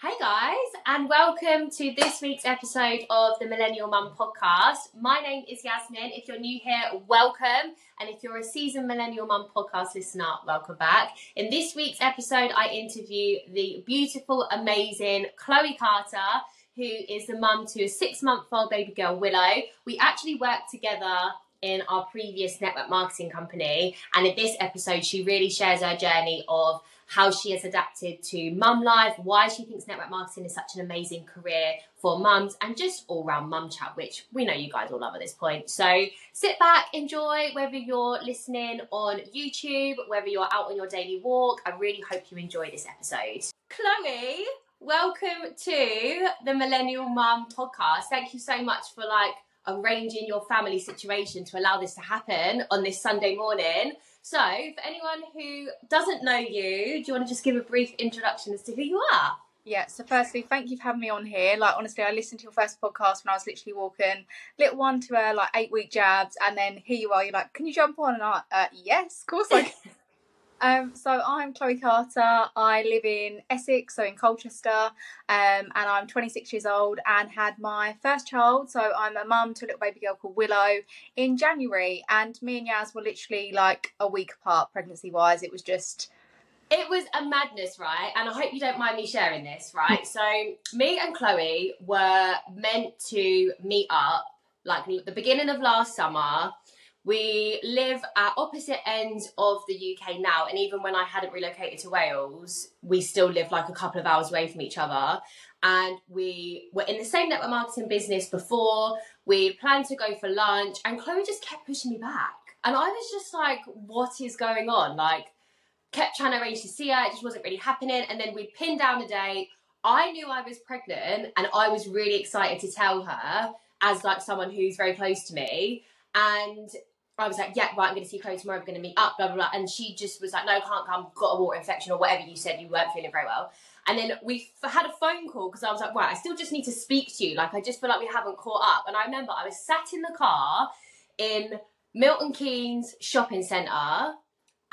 Hey guys, and welcome to this week's episode of the Millennial Mum podcast. My name is Yasmin. If you're new here, welcome. And if you're a seasoned Millennial Mum podcast listener, welcome back. In this week's episode, I interview the beautiful, amazing Chloe Carter, who is the mum to a 6-month-old baby girl, Willow. We actually worked together in our previous network marketing company. And in this episode, she really shares her journey of how she has adapted to mum life, why she thinks network marketing is such an amazing career for mums, and just all-round mum chat, which we know you guys all love at this point. So sit back, enjoy, whether you're listening on YouTube, whether you're out on your daily walk. I really hope you enjoy this episode. Chloe, welcome to the Millennial Mum podcast. Thank you so much for arranging your family situation to allow this to happen on this Sunday morning. So, for anyone who doesn't know you, do you want to just give a brief introduction as to who you are? Yeah, so firstly, thank you for having me on here. Honestly, I listened to your first podcast when I was literally walking little one to her 8-week jabs, and then here you are, you're like, can you jump on? And I'm like, yes, of course I can. So I'm Chloe Carter. I live in Essex, so in Colchester, and I'm 26 years old and had my first child. So I'm a mum to a little baby girl called Willow in January, and me and Yaz were literally a week apart pregnancy-wise. It was a madness, right? And I hope you don't mind me sharing this, right? So me and Chloe were meant to meet up the beginning of last summer. We live at opposite ends of the UK now, and even when I hadn't relocated to Wales, we still live a couple of hours away from each other. And we were in the same network marketing business before. We planned to go for lunch, and Chloe just kept pushing me back. And I was just like, what is going on? Kept trying to arrange to see her, it just wasn't really happening. And then we pinned down a date. I knew I was pregnant, and I was really excited to tell her as someone who's very close to me. And I was like, yeah, right, I'm going to see Chloe tomorrow, we're going to meet up, blah, blah, blah. And she just was like, no, can't come, got a water infection or whatever you said, you weren't feeling very well. And then we had a phone call because I was like, right, I still just need to speak to you. I just feel like we haven't caught up. And I remember I was sat in the car in Milton Keynes shopping centre,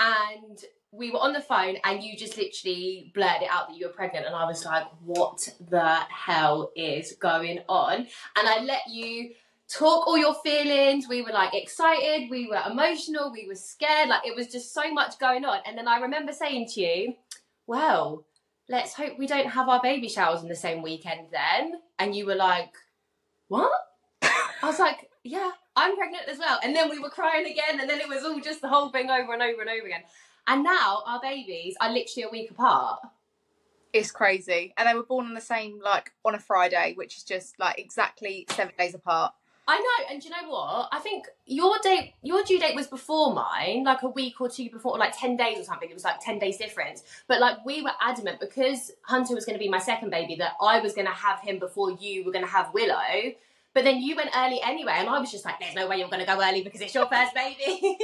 and we were on the phone, and you just literally blurted it out that you were pregnant. And I was like, what the hell is going on? And I let you talk all your feelings. We were excited, we were emotional, we were scared. It was just so much going on. And then I remember saying to you, well, let's hope we don't have our baby showers on the same weekend then. And you were like, what? I was like, yeah, I'm pregnant as well. And then we were crying again, and then it was all just the whole thing over and over and over again. And now our babies are literally a week apart. It's crazy. And they were born on the same, on a Friday, which is just exactly 7 days apart. I know, and do you know what? I think your due date was before mine, a week or two before, 10 days or something. It was 10 days difference. But we were adamant, because Hunter was going to be my second baby, that I was going to have him before you were going to have Willow. But then you went early anyway, and I was just like, there's no way you're going to go early because it's your first baby.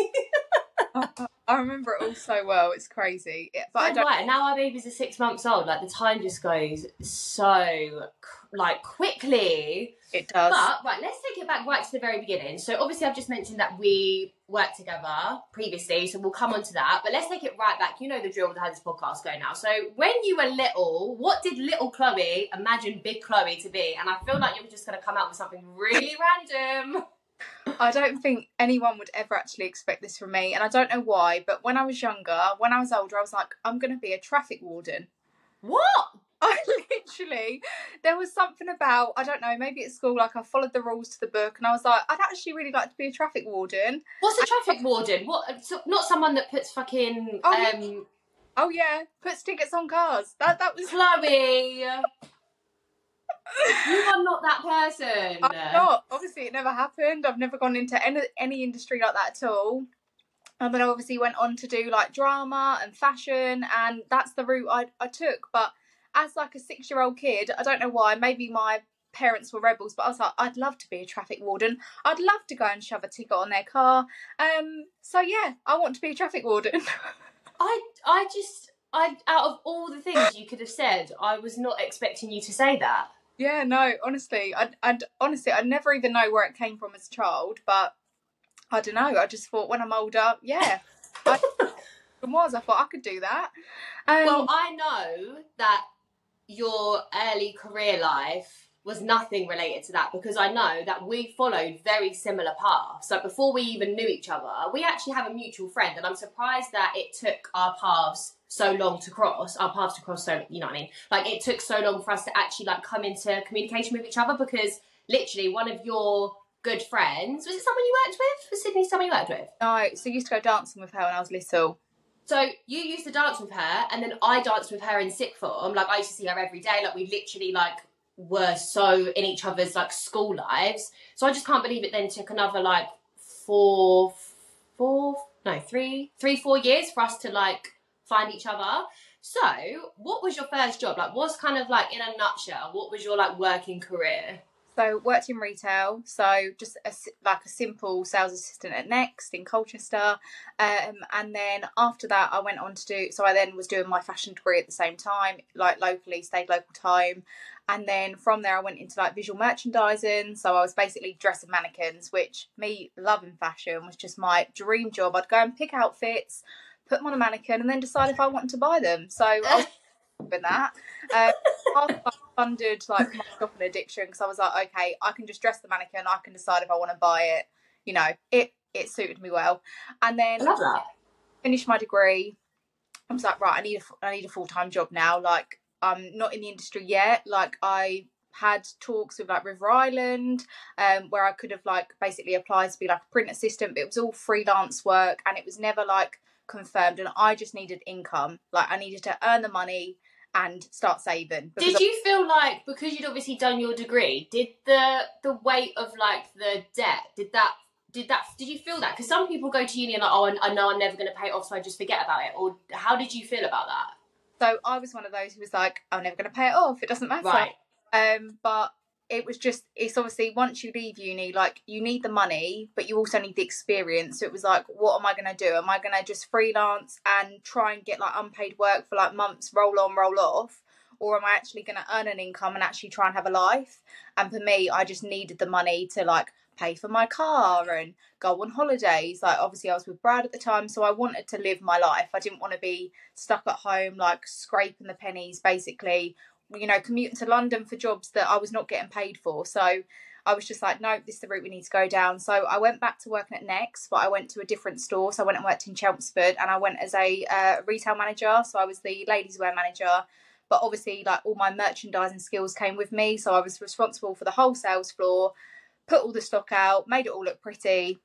I remember it all so well. It's crazy. But I don't... Right, and now our babies are 6 months old. The time just goes so quickly. It does. But right, let's take it back right to the very beginning. So obviously I've just mentioned that we worked together previously, so we'll come on to that. But let's take it right back. You know the drill with how this podcast go now. So when you were little, what did little Chloe imagine big Chloe to be? And I feel like you're just going to come out with something really random. I don't think anyone would ever actually expect this from me, and I don't know why, but when I was younger, when I was older, I was like, I'm going to be a traffic warden. What? I literally, there was something about, I don't know, maybe at school, I followed the rules to the book, and I was like, I'd actually really like to be a traffic warden. What's a traffic warden? What? So, not someone that puts fucking... Oh yeah, puts tickets on cars. That was... Chloe! You are not that person. I'm not. Obviously, it never happened. I've never gone into any industry like that at all. And then I obviously went on to do drama and fashion, and that's the route I took. But as a 6-year-old kid, I don't know why, maybe my parents were rebels, but I was like, I'd love to be a traffic warden. I'd love to go and shove a ticket on their car. So yeah, I want to be a traffic warden. I out of all the things you could have said, I was not expecting you to say that. Yeah, no, honestly, I never even know where it came from as a child, but I don't know. I just thought when I'm older, yeah, I thought I could do that. Well, I know that your early career life was nothing related to that, because I know that we followed very similar paths. Like before we even knew each other, we actually have a mutual friend, and I'm surprised that it took our paths so long to cross. So, you know what I mean? Like it took so long for us to actually like come into communication with each other, because literally one of your good friends, was it someone you worked with? Was Sydney someone you worked with? No, so I used to go dancing with her when I was little. So you used to dance with her, and then I danced with her in sixth form. Like I used to see her every day. Like we literally like were so in each other's like school lives. So I just can't believe it then took another like 4 years for us to like find each other. So what was your first job? Like what's kind of like, in a nutshell, what was your like working career? So worked in retail, so just a simple sales assistant at Next in Colchester, and then after that I went on to do. So I then was doing my fashion degree at the same time, like locally, stayed local time, and then from there I went into like visual merchandising. So I was basically dressing mannequins, which me loving fashion was just my dream job. I'd go and pick outfits, put them on a mannequin, and then decide if I wanted to buy them. So I was in that. Funded like my shopping addiction, because I was like, okay, I can just dress the mannequin, I can decide if I want to buy it. You know, it suited me well. And then I love that. Finished my degree. I was like, right, I need a full-time job now. Like I'm not in the industry yet. Like I had talks with like River Island, where I could have like basically applied to be like a print assistant, but it was all freelance work and it was never like confirmed, and I just needed income. Like I needed to earn the money and start saving. Did you feel like, because you'd obviously done your degree, did the weight of like the debt, did you feel that? Because some people go to uni and like, oh, I know I'm never going to pay it off, so I just forget about it. Or how did you feel about that? So I was one of those who was like, I'm never going to pay it off, it doesn't matter. Right. But it's obviously once you leave uni, like you need the money, but you also need the experience. So it was like, what am I going to do? Am I going to just freelance and try and get like unpaid work for like months, roll on, roll off? Or am I actually going to earn an income and actually try and have a life? And for me, I just needed the money to like pay for my car and go on holidays. Like obviously I was with Brad at the time, so I wanted to live my life. I didn't want to be stuck at home like scraping the pennies, basically, you know, commuting to London for jobs that I was not getting paid for. So I was just like, no, this is the route we need to go down. So I went back to working at Next, but I went to a different store. So I went and worked in Chelmsford, and I went as a retail manager. So I was the ladies wear manager, but obviously like all my merchandising skills came with me. So I was responsible for the whole sales floor, put all the stock out, made it all look pretty.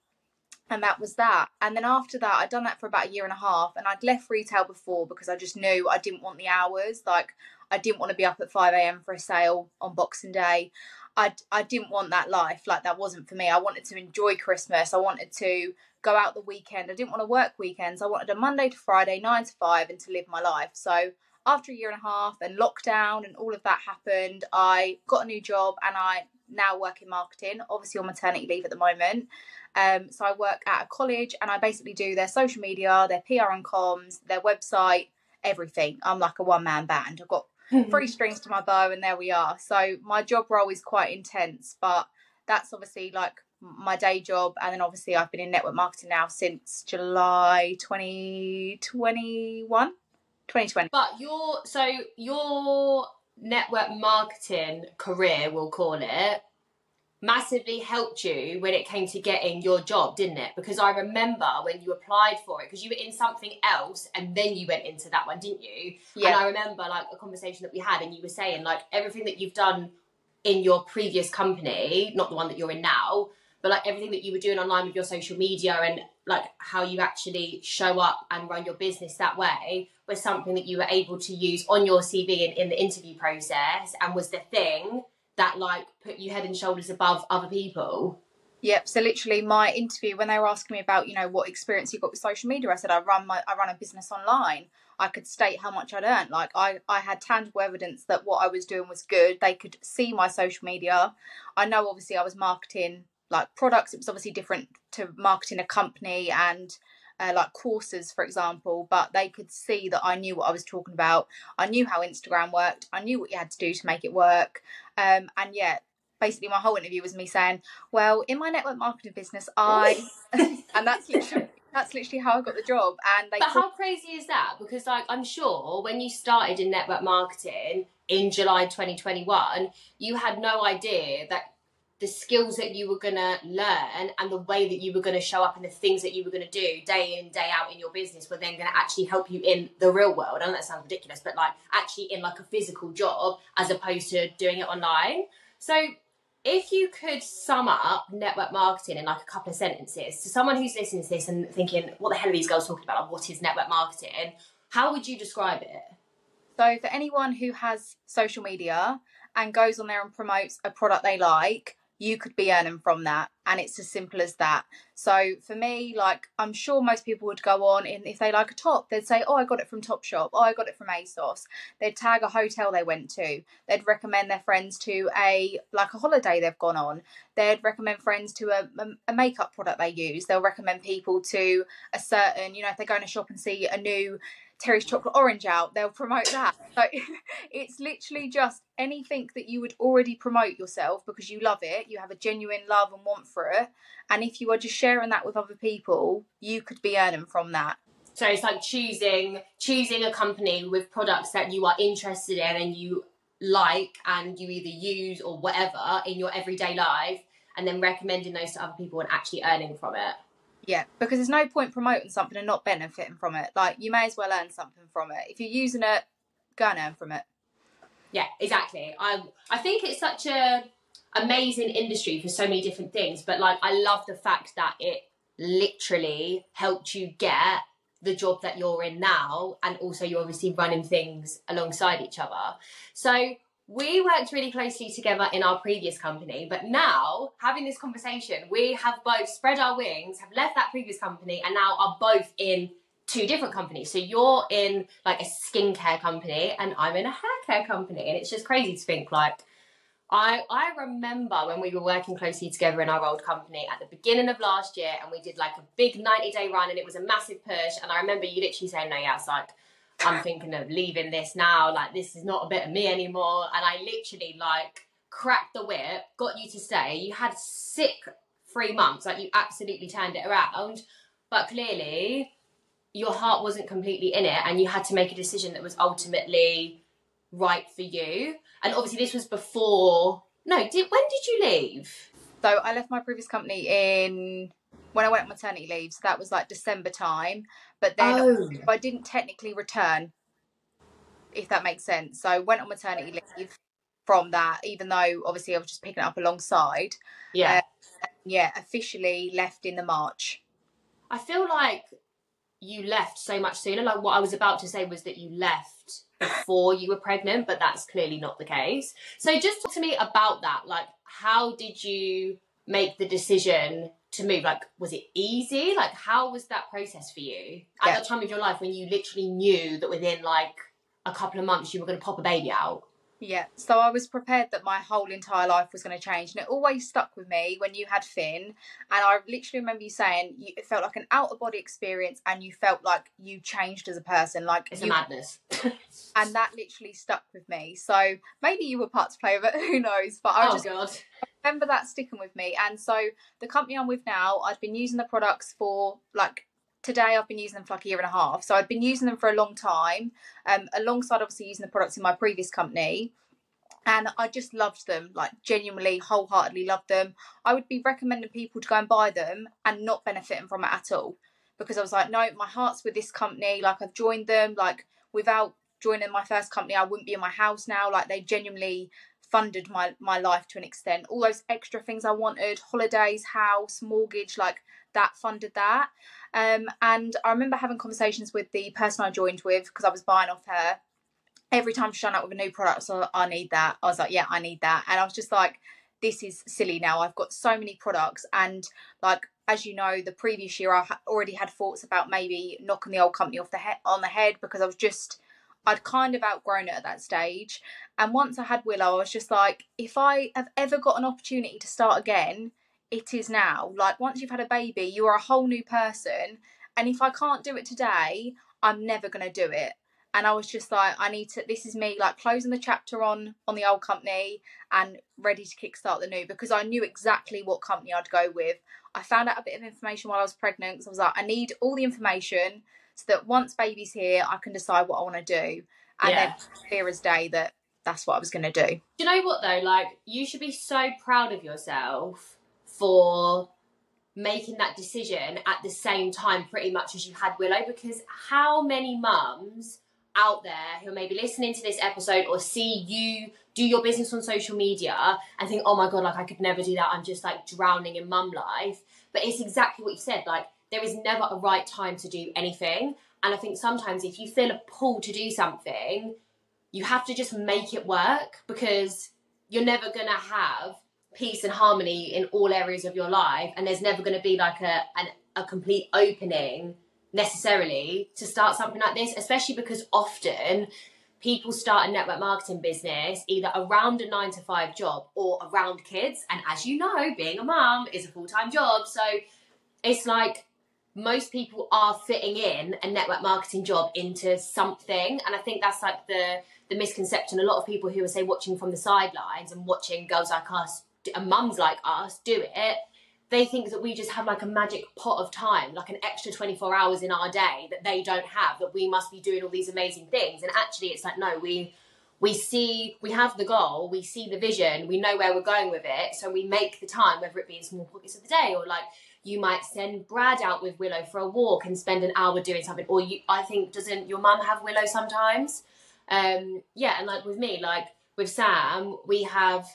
And that was that. And then after that, I'd done that for about a year and a half, and I'd left retail before because I just knew I didn't want the hours. Like I didn't want to be up at 5 a.m. for a sale on Boxing Day. I didn't want that life. Like that wasn't for me. I wanted to enjoy Christmas. I wanted to go out the weekend. I didn't want to work weekends. I wanted a Monday to Friday, 9 to 5, and to live my life. So after a year and a half and lockdown and all of that happened, I got a new job, and I now work in marketing, obviously on maternity leave at the moment. So I work at a college, and I basically do their social media, their PR and comms, their website, everything. I'm like a one-man band. I've got 3 strings to my bow, and there we are. So my job role is quite intense, but that's obviously like my day job. And then obviously I've been in network marketing now since July 2021. But your network marketing career, we'll call it, massively helped you when it came to getting your job, didn't it? Because I remember when you applied for it, because you were in something else and then you went into that one, didn't you? Yeah. And I remember like a conversation that we had, and you were saying like everything that you've done in your previous company, not the one that you're in now, but like everything that you were doing online with your social media and like how you actually show up and run your business that way was something that you were able to use on your CV and in the interview process, and was the thing that like put you head and shoulders above other people. Yep. So literally my interview, when they were asking me about, you know, what experience you got with social media, I said I run a business online. I could state how much I'd earned. Like I had tangible evidence that what I was doing was good. They could see my social media. I know obviously I was marketing like products. It was obviously different to marketing a company and like courses, for example, but they could see that I knew what I was talking about. I knew how Instagram worked. I knew what you had to do to make it work. And yeah, basically my whole interview was me saying, well, in my network marketing business, and that's literally That's literally how I got the job. And But how crazy is that? Because like I'm sure when you started in network marketing in July 2021, you had no idea that the skills that you were going to learn and the way that you were going to show up and the things that you were going to do day in, day out in your business were then going to actually help you in the real world. I know that sounds ridiculous, but like actually in like a physical job as opposed to doing it online. So if you could sum up network marketing in like a couple of sentences to someone who's listening to this and thinking, what the hell are these girls talking about? Like, what is network marketing? How would you describe it? So for anyone who has social media and goes on there and promotes a product they like, you could be earning from that. And it's as simple as that. So for me, like, I'm sure most people would go on and if they like a top, they'd say, oh, I got it from Topshop. Oh, I got it from ASOS. They'd tag a hotel they went to. They'd recommend their friends to a holiday they've gone on. They'd recommend friends to a makeup product they use. They'll recommend people to a certain, if they go in a shop and see a new Terry's chocolate orange out, they'll promote that. So it's literally just anything that you would already promote yourself because you love it, you have a genuine love and want for it, and if you are just sharing that with other people, you could be earning from that. So it's like choosing a company with products that you are interested in and you like and you either use or whatever in your everyday life and then recommending those to other people and actually earning from it. Yeah, because there's no point promoting something and not benefiting from it. Like, you may as well earn something from it. If you're using it, go and earn from it. Yeah, exactly. I think it's such a amazing industry for so many different things, but like I love the fact that it literally helped you get the job that you're in now, and also you're obviously running things alongside each other. So we worked really closely together in our previous company, but now having this conversation, we have both spread our wings, have left that previous company, and now are both in two different companies. So you're in like a skincare company and I'm in a hair care company. And it's just crazy to think like, I remember when we were working closely together in our old company at the beginning of last year, and we did like a big 90-day run and it was a massive push. And I remember you literally saying, no, yeah, it's like, I'm thinking of leaving this now. Like, this is not a bit of me anymore. And I literally like cracked the whip, got you to stay. You had sick 3 months. Like, you absolutely turned it around. But clearly your heart wasn't completely in it and you had to make a decision that was ultimately right for you. And obviously this was before... No, when did you leave? So I left my previous company when I went on maternity leave. So that was like December time. But then I didn't technically return, if that makes sense. So I went on maternity leave from that, even though obviously I was just picking it up alongside. Yeah. Officially left in the March. I feel like you left so much sooner. Like, what I was about to say was that you left before you were pregnant, but that's clearly not the case. So just talk to me about that. Like, how did you make the decision to move? Like, was it easy? Like, how was that process for you at the time of your life when you literally knew that within like a couple of months you were going to pop a baby out? Yeah, so I was prepared that my whole entire life was going to change, and it always stuck with me when you had Finn. And I literally remember you saying it felt like an out-of-body experience, and you felt like you changed as a person. Like, it's a madness. And that literally stuck with me. So maybe you were part to play with it, who knows? But I remember that sticking with me. And so the company I'm with now, I've been using the products for like... Today I've been using them for like a year and a half. So I've been using them for a long time, alongside obviously using the products in my previous company. And I just loved them, like genuinely, wholeheartedly loved them. I would be recommending people to go and buy them and not benefiting from it at all. Because I was like, no, my heart's with this company. Like, I've joined them. Like, without joining my first company, I wouldn't be in my house now. Like, they genuinely funded my life to an extent. All those extra things I wanted, holidays, house, mortgage, like that funded that. And I remember having conversations with the person I joined with, because I was buying off her. Every time she showed up with a new product, so I need that. I was like, yeah, I need that. And I was just like, this is silly now. I've got so many products. And like, as you know, the previous year I already had thoughts about maybe knocking the old company on the head, because I'd kind of outgrown it at that stage. And once I had Willow, I was just like, if I have ever got an opportunity to start again, it is now. Like, once you've had a baby, you are a whole new person. And if I can't do it today, I'm never going to do it. And I was just like, this is me like closing the chapter on the old company and ready to kickstart the new, because I knew exactly what company I'd go with. I found out a bit of information while I was pregnant, because I was like, I need all the information so that once baby's here, I can decide what I want to do. And then clear as day that that's what I was going to do. Do you know what though? Like, you should be so proud of yourself for making that decision at the same time pretty much as you had Willow, because how many mums out there who may be listening to this episode or see you do your business on social media and think, oh my God, like I could never do that, I'm just like drowning in mum life. But it's exactly what you said, like there is never a right time to do anything. And I think sometimes if you feel a pull to do something, you have to just make it work, because you're never going to have peace and harmony in all areas of your life, and there's never going to be like a complete opening necessarily to start something like this, especially because often people start a network marketing business either around a 9-to-5 job or around kids, and as you know, being a mum is a full-time job, so it's like most people are fitting in a network marketing job into something. And I think that's like the misconception. A lot of people who are, say, watching from the sidelines and watching girls like us and mums like us do it, they think that we just have like a magic pot of time, like an extra 24 hours in our day that they don't have, that we must be doing all these amazing things. And actually it's like, no, we have the goal, we see the vision, we know where we're going with it, so we make the time, whether it be in small pockets of the day, or like you might send Brad out with Willow for a walk and spend an hour doing something, or I think, doesn't your mum have Willow sometimes? And like with me, like with Sam, we have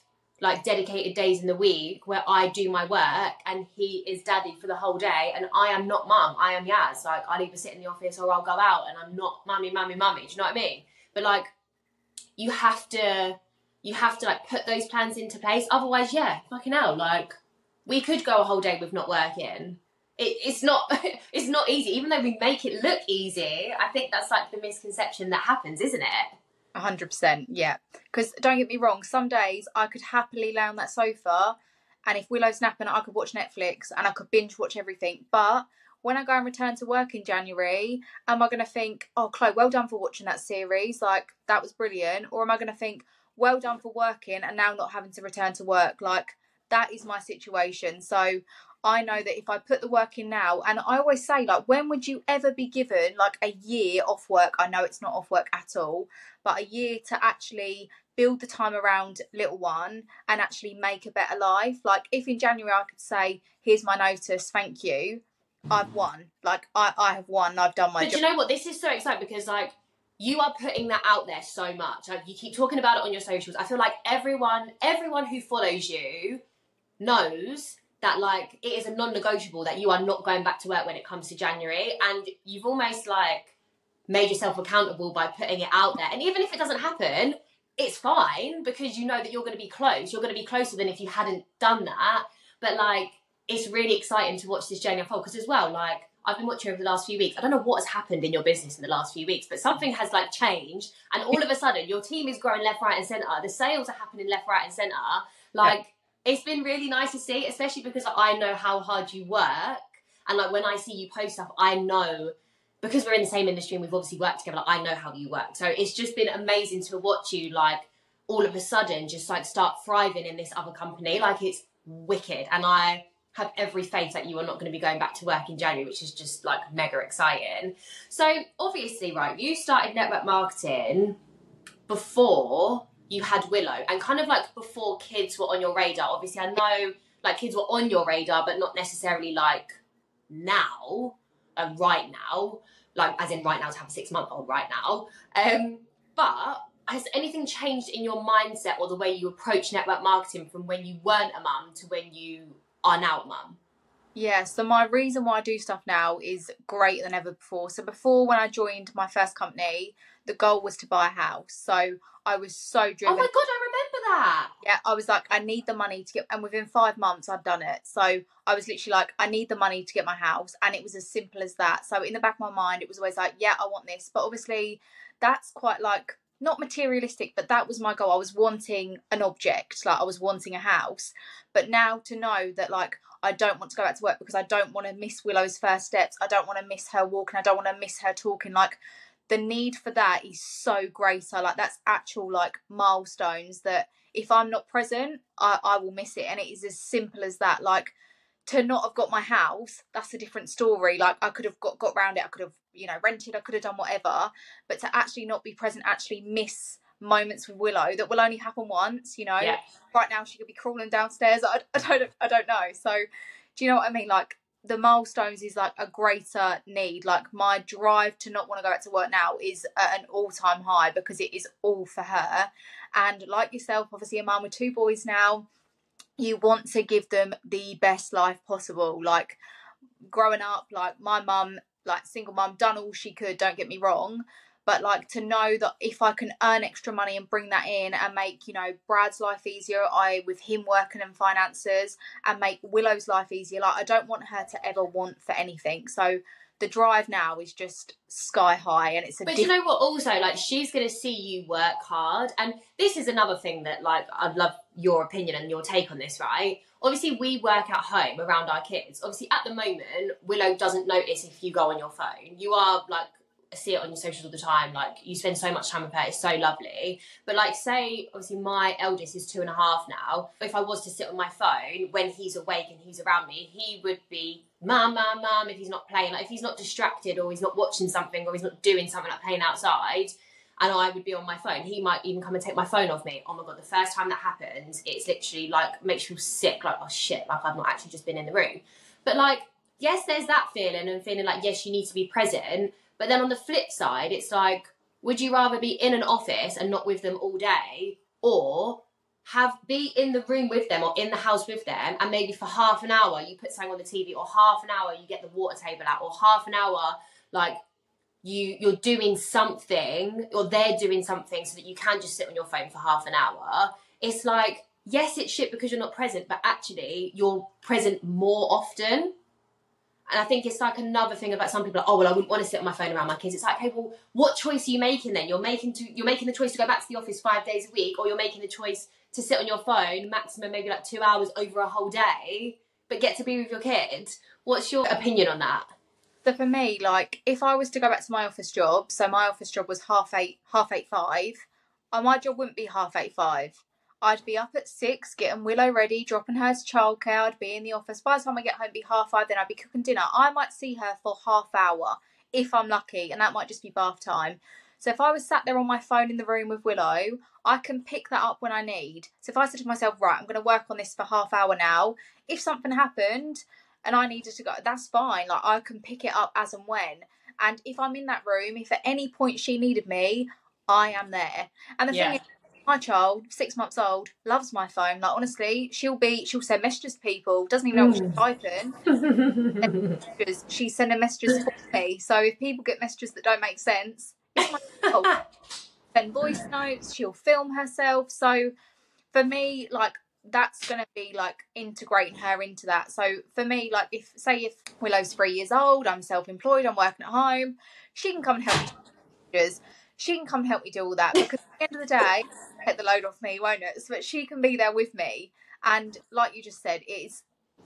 like dedicated days in the week where I do my work and he is daddy for the whole day, and I am not mum, I am Yaz. Like I'll either sit in the office or I'll go out, and I'm not mummy, do you know what I mean? But like you have to like put those plans into place, otherwise fucking hell, like we could go a whole day with not working. It's not it's not easy, even though we make it look easy. I think that's like the misconception that happens, isn't it? 100%, yeah. Because don't get me wrong, some days I could happily lay on that sofa, and if Willow's napping, I could watch Netflix and I could binge watch everything. But when I go and return to work in January, am I going to think, oh, Chloe, well done for watching that series, like that was brilliant? Or am I going to think, well done for working and now not having to return to work? Like that is my situation. So I know that if I put the work in now, and I always say, like, when would you ever be given like a year off work? I know it's not off work at all, but a year to actually build the time around little one and actually make a better life. Like if in January I could say, here's my notice, thank you, I've won. Like I have won, I've done my job. But you know what, this is so exciting, because like you are putting that out there so much. Like you keep talking about it on your socials. I feel like everyone who follows you knows that like it is a non-negotiable that you are not going back to work when it comes to January, and you've almost like made yourself accountable by putting it out there. And even if it doesn't happen, it's fine, because you know that you're going to be close. You're going to be closer than if you hadn't done that. But like it's really exciting to watch this journey unfold, because as well, like I've been watching over the last few weeks. I don't know what has happened in your business in the last few weeks, but something has like changed, and all of a sudden your team is growing left, right and centre. The sales are happening left, right and centre. Like it's been really nice to see, especially because I know how hard you work. And like when I see you post stuff, I know, because we're in the same industry and we've obviously worked together, like I know how you work. So it's just been amazing to watch you like all of a sudden just like start thriving in this other company. Like it's wicked. And I have every faith that you are not going to be going back to work in January, which is just like mega exciting. So obviously, right, you started network marketing before you had Willow, and kind of like before kids were on your radar. Obviously, I know like kids were on your radar, but not necessarily like now, right now, like as in right now to have a 6-month-old right now. But has anything changed in your mindset or the way you approach network marketing from when you weren't a mum to when you are now a mum? Yeah, so my reason why I do stuff now is greater than ever before. So before, when I joined my first company, the goal was to buy a house. So I was so driven. Oh my God, I remember that. Yeah, I was like, I need the money to get, and within 5 months I'd done it. So I was literally like, I need the money to get my house. And it was as simple as that. So in the back of my mind, it was always like, yeah, I want this. But obviously that's quite like, not materialistic, but that was my goal. I was wanting an object, like I was wanting a house. But now to know that like, I don't want to go back to work because I don't want to miss Willow's first steps. I don't want to miss her walking. I don't want to miss her talking. Like the need for that is so greater. Like, that's actual like milestones that if I'm not present, I will miss it. And it is as simple as that. Like, to not have got my house, that's a different story. Like, I could have got around it, I could have, you know, rented, I could have done whatever, but to actually not be present, actually miss moments with Willow that will only happen once, you know. Yeah. Right now she could be crawling downstairs. I don't know. So do you know what I mean? Like, the milestones is like a greater need. Like, my drive to not want to go back to work now is at an all-time high because it is all for her. And like yourself, obviously a mum with 2 boys now, you want to give them the best life possible. Like, growing up, like my mum, like single mum, done all she could, don't get me wrong, but like, to know that if I can earn extra money and bring that in and make, you know, Brad's life easier, with him working in finances, and make Willow's life easier, like, I don't want her to ever want for anything. So the drive now is just sky high, and it's But you know what, also, like, she's going to see you work hard, and this is another thing that, like, I'd love your opinion and your take on this, right? Obviously, we work at home around our kids. Obviously, at the moment, Willow doesn't notice if you go on your phone. You are, like, see it on your socials all the time. Like, you spend so much time with her. It's so lovely. But, like, say, obviously, my eldest is 2.5 now. If I was to sit on my phone when he's awake and he's around me, he would be mum, mum, mum, if he's not playing. Like, if he's not distracted, or he's not watching something, or he's not doing something, like playing outside, and I would be on my phone, he might even come and take my phone off me. Oh my God, the first time that happens, it's literally like, makes you feel sick, like, oh shit, like, I've not actually just been in the room. But like, yes, there's that feeling, and feeling like, yes, you need to be present. But then on the flip side, it's like, would you rather be in an office and not with them all day, or be in the room with them or in the house with them, and maybe for half an hour you put something on the TV, or half an hour you get the water table out, or half an hour, like, you're doing something, or they're doing something, so that you can just sit on your phone for half an hour. It's like, yes, it's shit because you're not present, but actually you're present more often. And I think it's like another thing about some people, like, oh, well, I wouldn't want to sit on my phone around my kids. It's like, okay, well, what choice are you making then? You're making the choice to go back to the office 5 days a week, or you're making the choice to sit on your phone maximum maybe like 2 hours over a whole day, but get to be with your kid. What's your opinion on that? So for me, like, if I was to go back to my office job, so my office job was 8:30, my job wouldn't be 8:30. I'd be up at 6, getting Willow ready, dropping her to childcare. I'd be in the office. By the time I get home, it'd be 5:30. Then I'd be cooking dinner. I might see her for half hour if I'm lucky, and that might just be bath time. So if I was sat there on my phone in the room with Willow, I can pick that up when I need. So if I said to myself, right, I'm going to work on this for half hour now, if something happened and I needed to go, that's fine. Like, I can pick it up as and when. And if I'm in that room, if at any point she needed me, I am there. And the thing is, my child, 6 months old, loves my phone. Like, honestly, she'll send messages to people, doesn't even know what she's typing. She's sending messages for me. So if people get messages that don't make sense, it's my fault. Send voice notes, she'll film herself. So for me, like, that's going to be like integrating her into that. So for me, like, if Willow's 3 years old, I'm self-employed, I'm working at home, she can come and help me. She can come and help me do all that, because at the end of the day, take the load off me, won't it? But she can be there with me. And like you just said, it's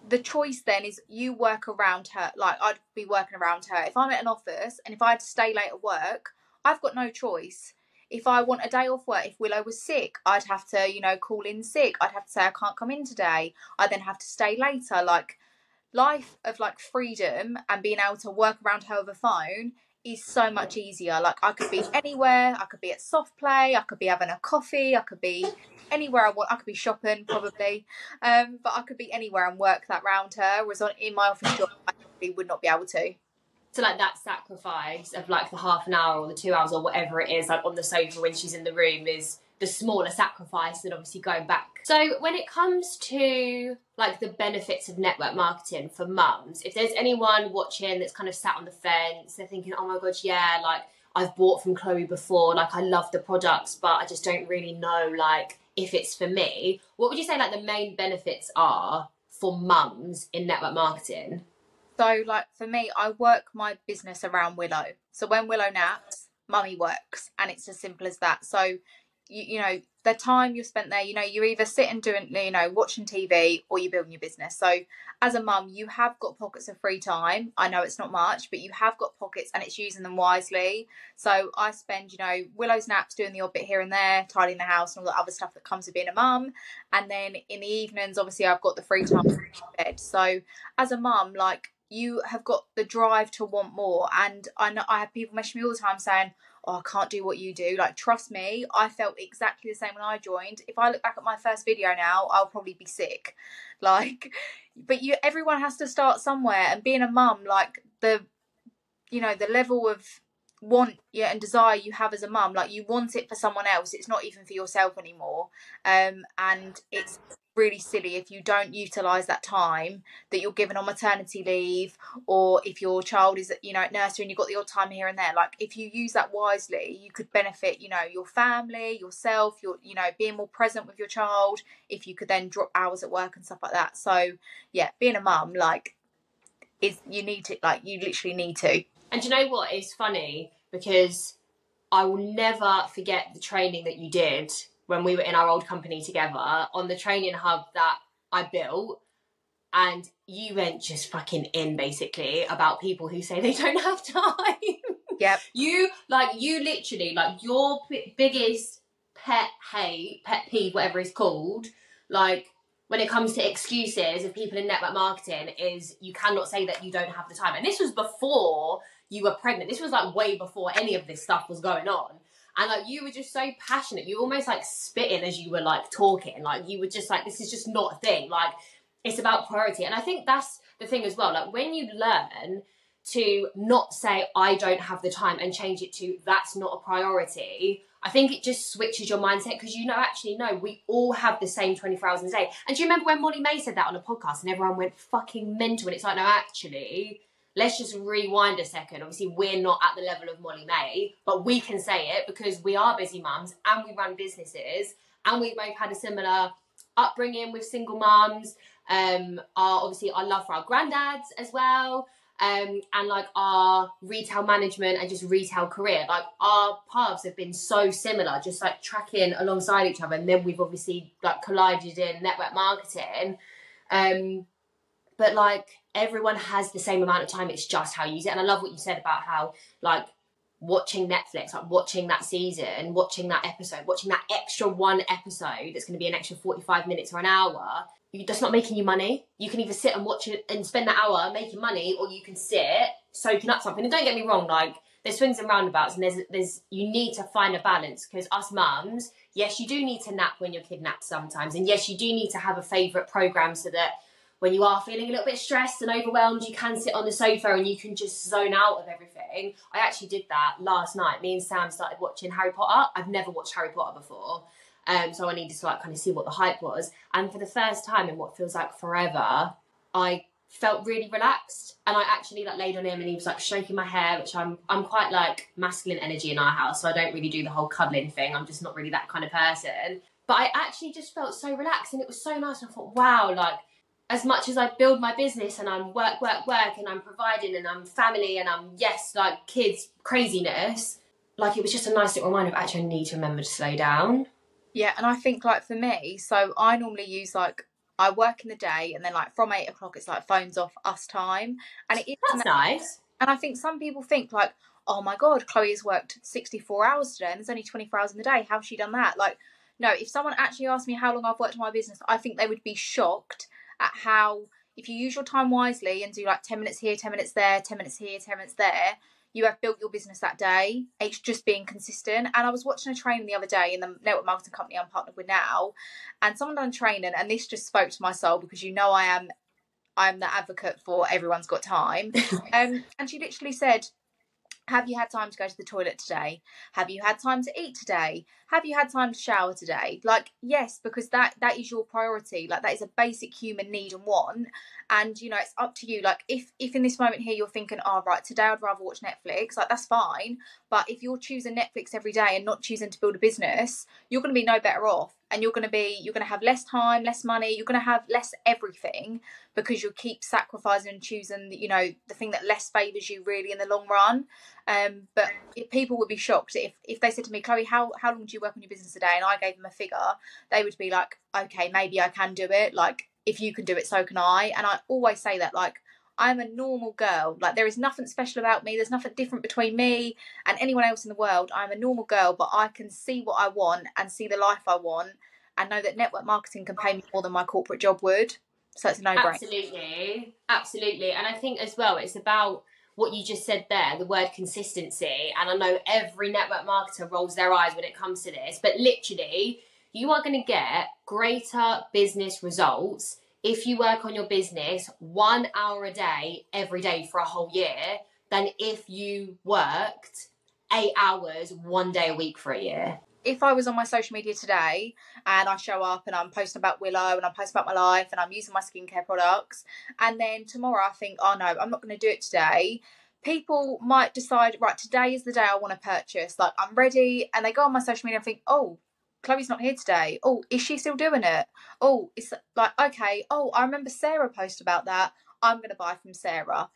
the choice then is you work around her. Like, I'd be working around her. If I'm at an office and if I had to stay late at work, I've got no choice. If I want a day off work, if Willow was sick, I'd have to, you know, call in sick. I'd have to say I can't come in today. I then have to stay later. Like, life of like freedom and being able to work around her with a phone is so much easier. Like, I could be anywhere. I could be at soft play. I could be having a coffee. I could be anywhere I want. I could be shopping probably, but I could be anywhere and work that round her. Whereas in my office job, I probably would not be able to. So, like, that sacrifice of, like, the half an hour or the 2 hours or whatever it is, like, on the sofa when she's in the room is the smaller sacrifice than obviously going back. So when it comes to, like, the benefits of network marketing for mums, if there's anyone watching that's kind of sat on the fence, they're thinking, oh my God, yeah, like, I've bought from Chloe before, like, I love the products, but I just don't really know, like, if it's for me. What would you say, like, the main benefits are for mums in network marketing? So, like, for me, I work my business around Willow. So when Willow naps, mummy works, and it's as simple as that. So you know, the time you're spent there, you know, you're either sitting doing, you know, watching TV or you're building your business. So as a mum, you have got pockets of free time. I know it's not much, but you have got pockets, and it's using them wisely. So I spend, you know, Willow's naps doing the odd bit here and there, tidying the house and all the other stuff that comes with being a mum. And then in the evenings, obviously I've got the free time to bed. So as a mum, like, you have got the drive to want more. And I know I have people message me all the time saying, oh, I can't do what you do. Like, trust me, I felt exactly the same when I joined. If I look back at my first video now, I'll probably be sick. Like, but everyone has to start somewhere. And being a mum, like, the level of want and desire you have as a mum, like, you want it for someone else. It's not even for yourself anymore. And it's really silly if you don't utilise that time that you're given on maternity leave, or if your child is, you know, at nursery and you've got the odd time here and there. Like, if you use that wisely, you could benefit, you know, your family, yourself, your, you know, being more present with your child, if you could then drop hours at work and stuff like that. So yeah, being a mum, like, you need to, like, you literally need to. And you know what? It's funny because I will never forget the training that you did when we were in our old company together on the training hub that I built. And you went just fucking in, basically, about people who say they don't have time. Yep. You literally, like, your biggest pet peeve, whatever it's called, like, when it comes to excuses of people in network marketing, is you cannot say that you don't have the time. And this was before you were pregnant. This was, like, way before any of this stuff was going on. And, like, you were just so passionate. You were almost, like, spitting as you were, like, talking. Like, you were just like, this is just not a thing. Like, it's about priority. And I think that's the thing as well. Like, when you learn to not say, I don't have the time, and change it to, that's not a priority, I think it just switches your mindset, because you know, actually, no, we all have the same 24 hours in a day. And do you remember when Molly May said that on a podcast and everyone went fucking mental? And it's like, no, actually, let's just rewind a second. Obviously, we're not at the level of Molly May, but we can say it because we are busy mums and we run businesses, and we've both had a similar upbringing with single mums. Our love for our granddads as well, and like our retail management and just retail career, like, our paths have been so similar, just like tracking alongside each other. And then we've obviously, like, collided in network marketing, but, like, everyone has the same amount of time. It's just how you use it. And I love what you said about how, like, watching Netflix, like, watching that season, watching that episode, watching that extra one episode that's going to be an extra 45 minutes or an hour, that's not making you money. You can either sit and watch it and spend that hour making money, or you can sit soaking up something. And don't get me wrong, like, there's swings and roundabouts, and there's you need to find a balance, because us mums, yes, you do need to nap when your kid naps sometimes, and yes, you do need to have a favourite programme, so that when you are feeling a little bit stressed and overwhelmed, you can sit on the sofa and you can just zone out of everything. I actually did that last night. Me and Sam started watching Harry Potter. I've never watched Harry Potter before. So I needed to, like, kind of see what the hype was. And for the first time in what feels like forever, I felt really relaxed. And I actually, like, laid on him and he was, like, stroking my hair, which I'm quite, like, masculine energy in our house. So I don't really do the whole cuddling thing. I'm just not really that kind of person. But I actually just felt so relaxed, and it was so nice. And I thought, wow, like, as much as I build my business and I'm work, and I'm providing and I'm family and I'm, yes, like, kids, craziness, like, it was just a nice little reminder of, actually, I need to remember to slow down. Yeah, and I think, like, for me, so I normally use, like, I work in the day, and then, like, from 8 o'clock, it's like phones off, us time. And it is nice. And I think some people think, like, oh my God, Chloe has worked 64 hours today and there's only 24 hours in the day. How's she done that? Like, no, if someone actually asked me how long I've worked on my business, I think they would be shocked at how, if you use your time wisely and do, like, 10 minutes here, 10 minutes there, 10 minutes here, 10 minutes there, you have built your business that day. It's just being consistent. And I was watching a training the other day in the network marketing company I'm partnered with now, and someone done training, and this just spoke to my soul, because you know I'm the advocate for everyone's got time. And she literally said, have you had time to go to the toilet today? Have you had time to eat today? Have you had time to shower today? Like, yes, because that is your priority. Like, that is a basic human need and want. And, you know, it's up to you. Like, if in this moment here you're thinking, oh, right, today I'd rather watch Netflix, like, that's fine. But if you're choosing Netflix every day and not choosing to build a business, you're going to be no better off. and you're going to have less time, less money, you're going to have less everything, because you'll keep sacrificing and choosing, you know, the thing that less favours you really in the long run. But people would be shocked if they said to me, Chloe, how long do you work on your business a day? And I gave them a figure, they would be like, okay, maybe I can do it. Like, if you can do it, so can I. And I always say that, like, I'm a normal girl. Like, there is nothing special about me. There's nothing different between me and anyone else in the world. I'm a normal girl, but I can see what I want and see the life I want, and know that network marketing can pay me more than my corporate job would. So it's a no-brainer. Absolutely. And I think as well, it's about what you just said there, the word consistency. And I know every network marketer rolls their eyes when it comes to this, but literally, you are going to get greater business results if you work on your business 1 hour a day, every day for a whole year, than if you worked 8 hours, 1 day a week for a year. If I was on my social media today and I show up and I'm posting about Willow and I'm posting about my life and I'm using my skincare products, and then tomorrow I think, oh no, I'm not going to do it today, people might decide, right, today is the day I want to purchase. Like, I'm ready, and they go on my social media and think, oh, Chloe's not here today. Oh, is she still doing it? Oh, it's like, okay. Oh, I remember Sarah posted about that. I'm going to buy from Sarah.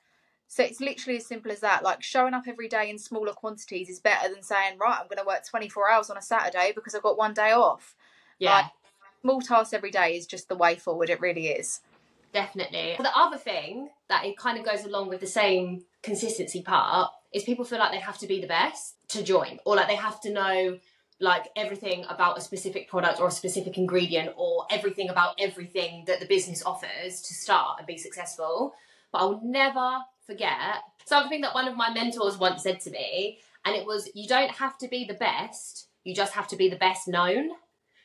So it's literally as simple as that. Like, showing up every day in smaller quantities is better than saying, right, I'm going to work 24 hours on a Saturday because I've got 1 day off. Yeah. Like, small tasks every day is just the way forward. It really is. Definitely. The other thing that it kind of goes along with the same consistency part is people feel like they have to be the best to join, or like they have to know like everything about a specific product or a specific ingredient, or everything about everything that the business offers to start and be successful. But I will never forget something that one of my mentors once said to me, and it was, you don't have to be the best, you just have to be the best known.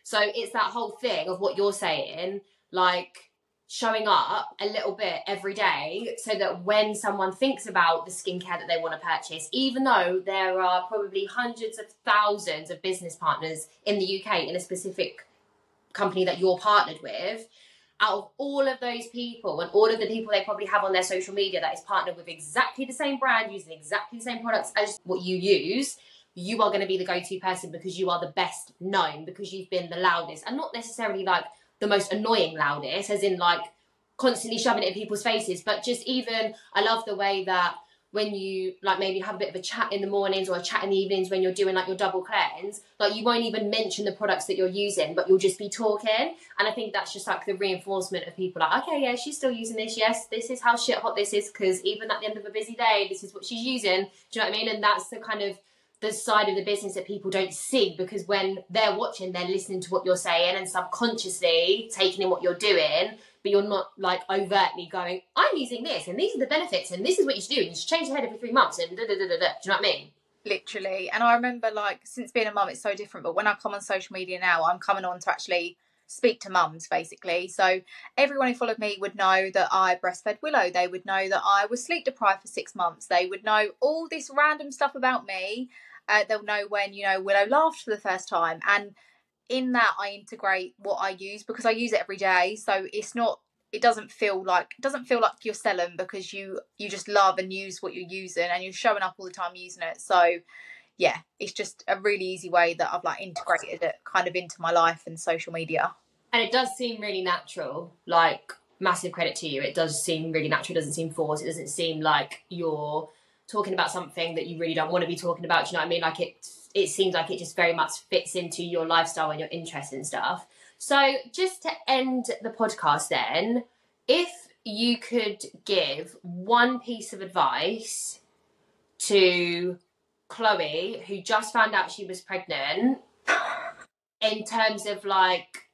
So it's that whole thing of what you're saying, like showing up a little bit every day, so that when someone thinks about the skincare that they want to purchase, even though there are probably hundreds of thousands of business partners in the UK in a specific company that you're partnered with, out of all of those people and all of the people they probably have on their social media that is partnered with exactly the same brand, using exactly the same products as what you use, you are going to be the go-to person because you are the best known, because you've been the loudest, and not necessarily like the most annoying loudest, as in like constantly shoving it in people's faces, but just even, I love the way that when you like maybe have a bit of a chat in the mornings or a chat in the evenings when you're doing like your double cleanse, like you won't even mention the products that you're using, but you'll just be talking. And I think that's just like the reinforcement of people like, okay, yeah, she's still using this. Yes, this is how shit hot this is, because even at the end of a busy day, this is what she's using. Do you know what I mean? And that's the kind of the side of the business that people don't see, because when they're watching, they're listening to what you're saying and subconsciously taking in what you're doing, but you're not like overtly going, I'm using this and these are the benefits and this is what you should do. You should change your head every 3 months and da da da da da. Do you know what I mean? Literally. And I remember, like, since being a mum, it's so different. But when I come on social media now, I'm coming on to actually speak to mums, basically. So everyone who followed me would know that I breastfed Willow. They would know that I was sleep deprived for 6 months. They would know all this random stuff about me. They'll know when, you know, Willow laughed for the first time. And in that, I integrate what I use, because I use it every day. So it doesn't feel like you're selling, because you just love and use what you're using, and you're showing up all the time using it. So yeah, it's just a really easy way that I've like integrated it kind of into my life and social media. And it does seem really natural. Like, massive credit to you. It does seem really natural. It doesn't seem forced. It doesn't seem like you're talking about something that you really don't want to be talking about. Do you know what I mean? Like, it seems like it just very much fits into your lifestyle and your interests and stuff. So just to end the podcast then, if you could give one piece of advice to Chloe, who just found out she was pregnant, in terms of like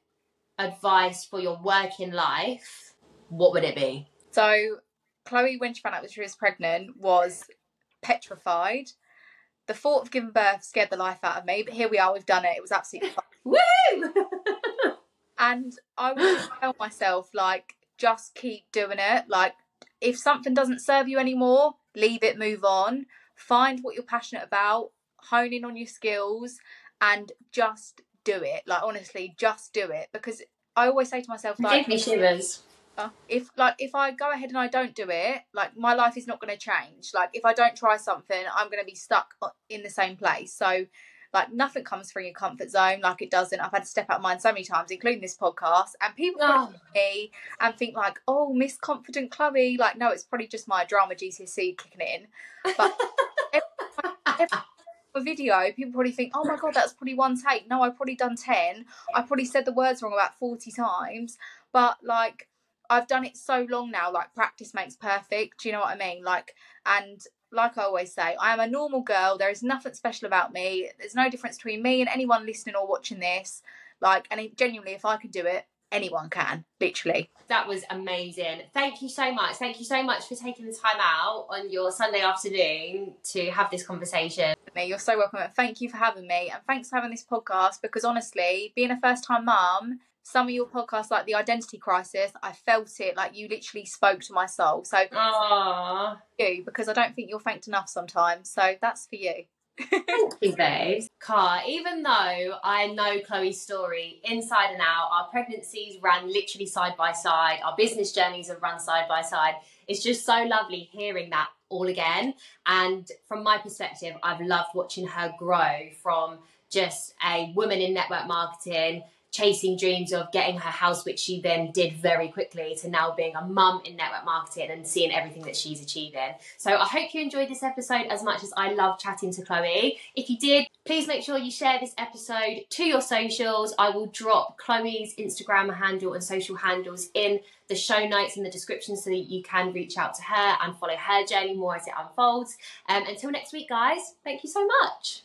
advice for your working life, what would it be? So Chloe, when she found out that she was pregnant, was petrified. The thought of giving birth scared the life out of me, but here we are, we've done it. It was absolutely fun. Woo! And I would just tell myself, like, just keep doing it. Like, if something doesn't serve you anymore, leave it, move on. Find what you're passionate about, hone in on your skills, and just do it. Like, honestly, just do it. Because I always say to myself, like, give me shivers. If I go ahead and I don't do it, like, my life is not going to change. Like, if I don't try something, I'm going to be stuck in the same place. So like nothing comes from your comfort zone, like it doesn't. I've had to step out of mine so many times, including this podcast, and people probably look at me and think like, oh, Miss Confident Chloe. Like, no, it's probably just my drama GCSE kicking in. But every video, people probably think, oh my god, that's probably one take. No, I've probably done 10. I probably said the words wrong about 40 times, but like I've done it so long now, like practice makes perfect. Do you know what I mean? Like, and like I always say, I am a normal girl. There is nothing special about me. There's no difference between me and anyone listening or watching this. Like, and genuinely, if I could do it, anyone can, literally. That was amazing. Thank you so much. Thank you so much for taking the time out on your Sunday afternoon to have this conversation. You're so welcome. Thank you for having me, and thanks for having this podcast, because honestly, being a first-time mum, some of your podcasts, like the identity crisis, I felt it, like you literally spoke to my soul. So you, because I don't think you're thanked enough sometimes, so that's for you. Thank you, babes. Car, even though I know Chloe's story inside and out, our pregnancies ran literally side by side, our business journeys have run side by side, it's just so lovely hearing that all again. And from my perspective, I've loved watching her grow from just a woman in network marketing, chasing dreams of getting her house, which she then did very quickly, to now being a mum in network marketing and seeing everything that she's achieving. So I hope you enjoyed this episode as much as I love chatting to Chloe. If you did, please make sure you share this episode to your socials. I will drop Chloe's Instagram handle and social handles in the show notes in the description so that you can reach out to her and follow her journey more as it unfolds. Until next week, guys, thank you so much.